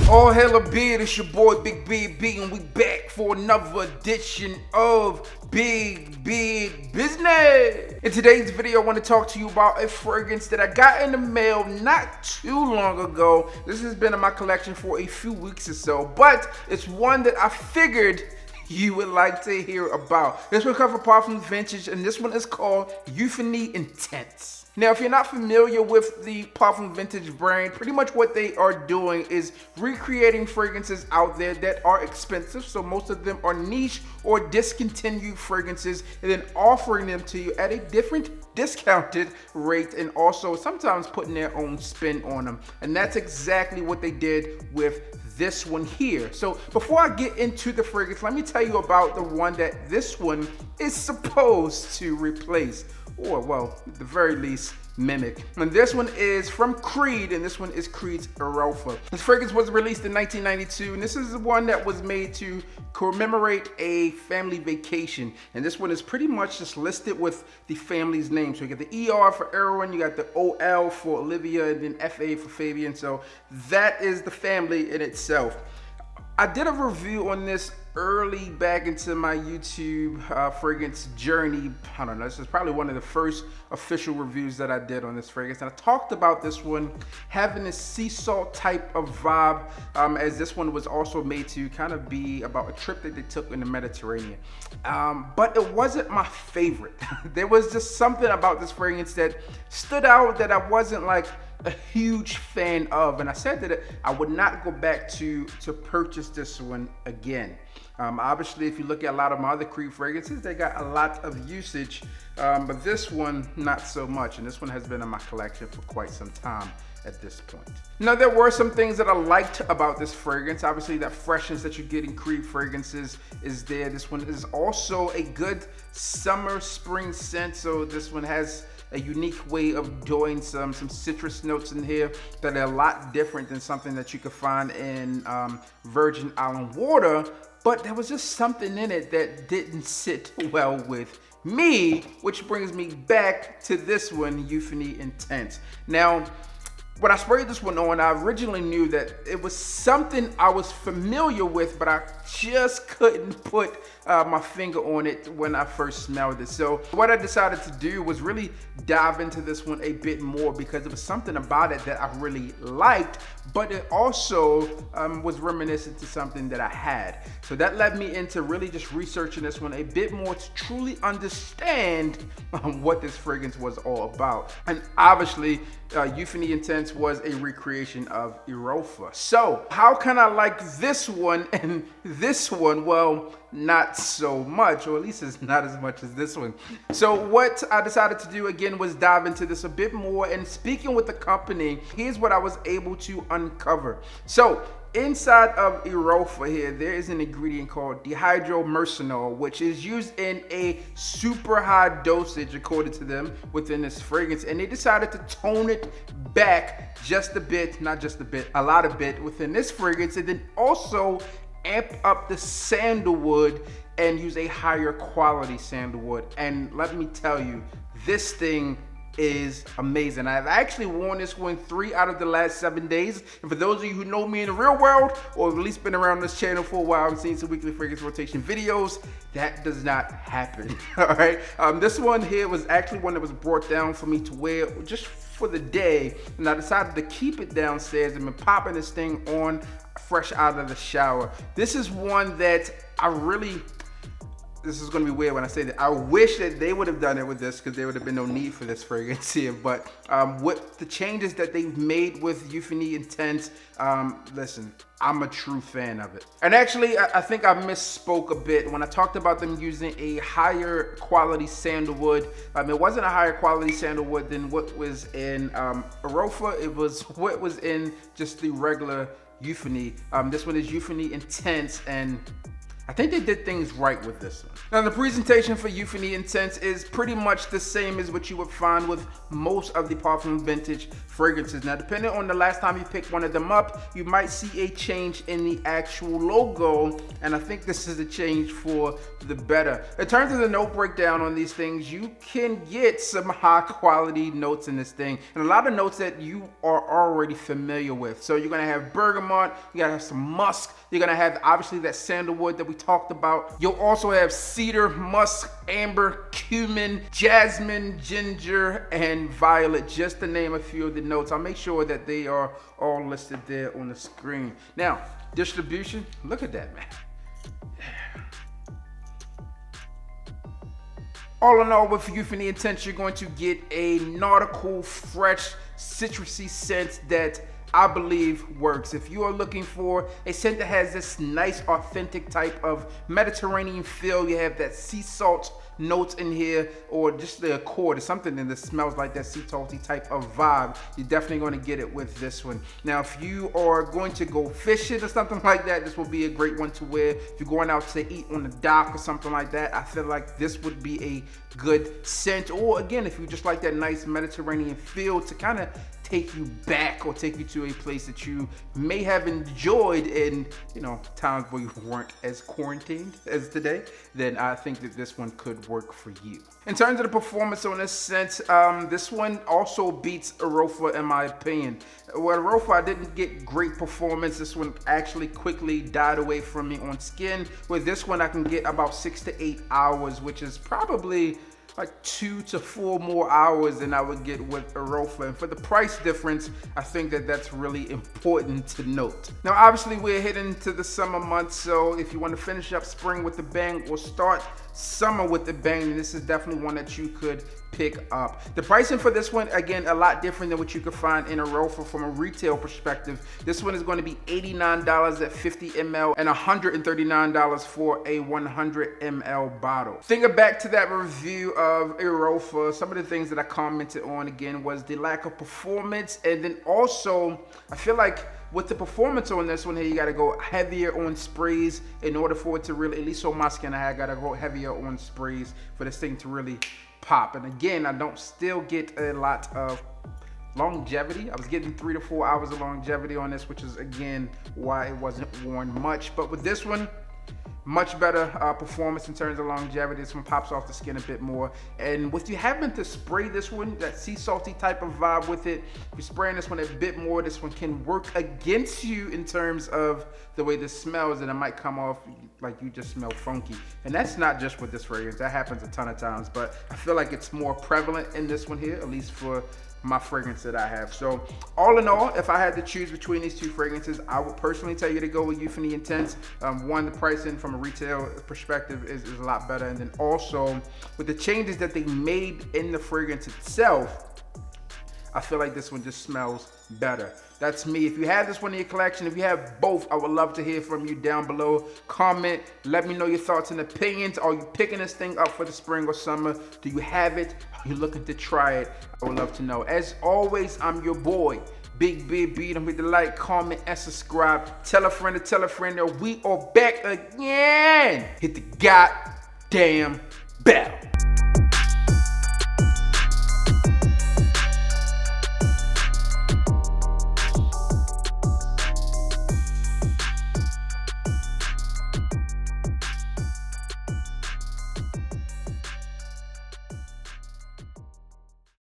All hail a beard, it's your boy Big B, and we back for another edition of Big Business. In today's video, I want to talk to you about a fragrance that I got in the mail not too long ago. This has been in my collection for a few weeks or so, but it's one that I figured you would like to hear about. This one comes from Parfums Vintage, and this one is called Euphony Intense. Now, if you're not familiar with the Parfums Vintage brand, pretty much what they are doing is recreating fragrances out there that are expensive. So most of them are niche or discontinued fragrances, and then offering them to you at a different discounted rate, and also sometimes putting their own spin on them. And that's exactly what they did with this one here. So before I get into the fragrance, let me tell you about the one that this one is supposed to replace, or well, at the very least, mimic. And this one is from Creed, and this one is Creed's Erolfa. This fragrance was released in 1992, and this is the one that was made to commemorate a family vacation. And this one is pretty much just listed with the family's name. So you got the ER for Erwin, you got the OL for Olivia, and then FA for Fabian. So that is the family in itself. I did a review on this early back into my YouTube fragrance journey. I don't know, this is probably one of the first official reviews that I did on this fragrance. And I talked about this one having a sea salt type of vibe, as this one was also made to kind of be about a trip that they took in the Mediterranean. But it wasn't my favorite. There was just something about this fragrance that stood out that I wasn't like a huge fan of, and I said that I would not go back to purchase this one again. Obviously, if you look at a lot of my other Creed fragrances, they got a lot of usage, but this one not so much, and this one has been in my collection for quite some time at this point. Now, there were some things that I liked about this fragrance. Obviously, that freshness that you get in Creed fragrances is there. This one is also a good summer spring scent, so this one has a unique way of doing some citrus notes in here that are a lot different than something that you could find in Virgin Island water. But there was just something in it that didn't sit well with me, which brings me back to this one, Euphony Intense. Now, when I sprayed this one on, I originally knew that it was something I was familiar with, but I just couldn't put my finger on it when I first smelled it. So what I decided to do was really dive into this one a bit more, because there was something about it that I really liked, but it also was reminiscent to something that I had. So that led me into really just researching this one a bit more to truly understand what this fragrance was all about. And obviously, Euphony Intense was a recreation of Erolfa. So how can I like this one and this one? Well, not so much, or at least it's not as much as this one. So what I decided to do again was dive into this a bit more, and speaking with the company, here's what I was able to uncover. So inside of Erolfa here, there is an ingredient called dihydromercenol, which is used in a super high dosage, according to them, within this fragrance. And they decided to tone it back just a bit, not just a bit, a lot of bit within this fragrance, and then also amp up the sandalwood and use a higher quality sandalwood. And let me tell you, this thing is amazing. I've actually worn this one 3 out of the last 7 days. And for those of you who know me in the real world, or at least been around this channel for a while and seen some weekly fragrance rotation videos, that does not happen. All right. This one here was actually one that was brought down for me to wear just for the day, and I decided to keep it downstairs and been popping this thing on fresh out of the shower. This is one that I really, this is going to be weird when I say that, I wish that they would have done it with this, because there would have been no need for this fragrance here. But with the changes that they've made with Euphony Intense, listen, I'm a true fan of it. And actually, I think I misspoke a bit when I talked about them using a higher quality sandalwood. It wasn't a higher quality sandalwood than what was in Erolfa. It was what was in just the regular Euphony. This one is Euphony Intense, and I think they did things right with this one. Now the presentation for Euphony Intense is pretty much the same as what you would find with most of the Parfums Vintage fragrances. Now depending on the last time you picked one of them up, you might see a change in the actual logo, and I think this is a change for the better. In terms of the note breakdown on these things, you can get some high quality notes in this thing, and a lot of notes that you are already familiar with. So you're gonna have bergamot, you gotta have some musk, you're gonna have obviously that sandalwood that we talked about. You'll also have cedar, musk, amber, cumin, jasmine, ginger, and violet, just to name a few of the notes. I'll make sure that they are all listed there on the screen. Now, distribution, look at that, man. All in all, with Euphony Intense, you're going to get a nautical, fresh, citrusy scent that I believe works. If you are looking for a scent that has this nice, authentic type of Mediterranean feel, you have that sea salt notes in here, or just the accord, or something that smells like that sea salty type of vibe, you're definitely going to get it with this one. Now, if you are going to go fishing or something like that, this will be a great one to wear. If you're going out to eat on the dock or something like that, I feel like this would be a good scent. Or again, if you just like that nice Mediterranean feel to kind of take you back or take you to a place that you may have enjoyed in, you know, times where you weren't as quarantined as today, then I think that this one could work for you. In terms of the performance on this scent, this one also beats Erolfa in my opinion. With Erolfa, I didn't get great performance. This one actually quickly died away from me on skin. With this one, I can get about 6 to 8 hours, which is probably like 2 to 4 more hours than I would get with Erolfa. And for the price difference, I think that that's really important to note. Now, obviously we're heading to the summer months, so if you want to finish up spring with the bang or start summer with the bang, this is definitely one that you could pick up. The pricing for this one, again, a lot different than what you could find in Erolfa from a retail perspective. This one is going to be $89 at 50 ml and $139 for a 100 ml bottle. Thinking back to that review of Erolfa, some of the things that I commented on again was the lack of performance, and then also I feel like with the performance on this one here, you gotta go heavier on sprays in order for it to really, at least on my skin, I gotta go heavier on sprays for this thing to really pop. And again, I don't still get a lot of longevity. I was getting 3 to 4 hours of longevity on this, which is again why it wasn't worn much. But with this one, much better performance in terms of longevity. This one pops off the skin a bit more. And with you having to spray this one, that sea salty type of vibe with it, if you're spraying this one a bit more, this one can work against you in terms of the way this smells, and it might come off like you just smell funky. And that's not just with this fragrance, that happens a ton of times, but I feel like it's more prevalent in this one here, at least for my fragrance that I have. So all in all, if I had to choose between these two fragrances, I would personally tell you to go with Euphony Intense. One, the pricing from a retail perspective is a lot better, and then also with the changes that they made in the fragrance itself, I feel like this one just smells better. That's me. If you have this one in your collection, if you have both, I would love to hear from you down below. Comment, let me know your thoughts and opinions. Are you picking this thing up for the spring or summer? Do you have it? Are you looking to try it? I would love to know. As always, I'm your boy, Big B. Don't forget to like, comment, and subscribe. Tell a friend to tell a friend that we are back again. Hit the goddamn bell.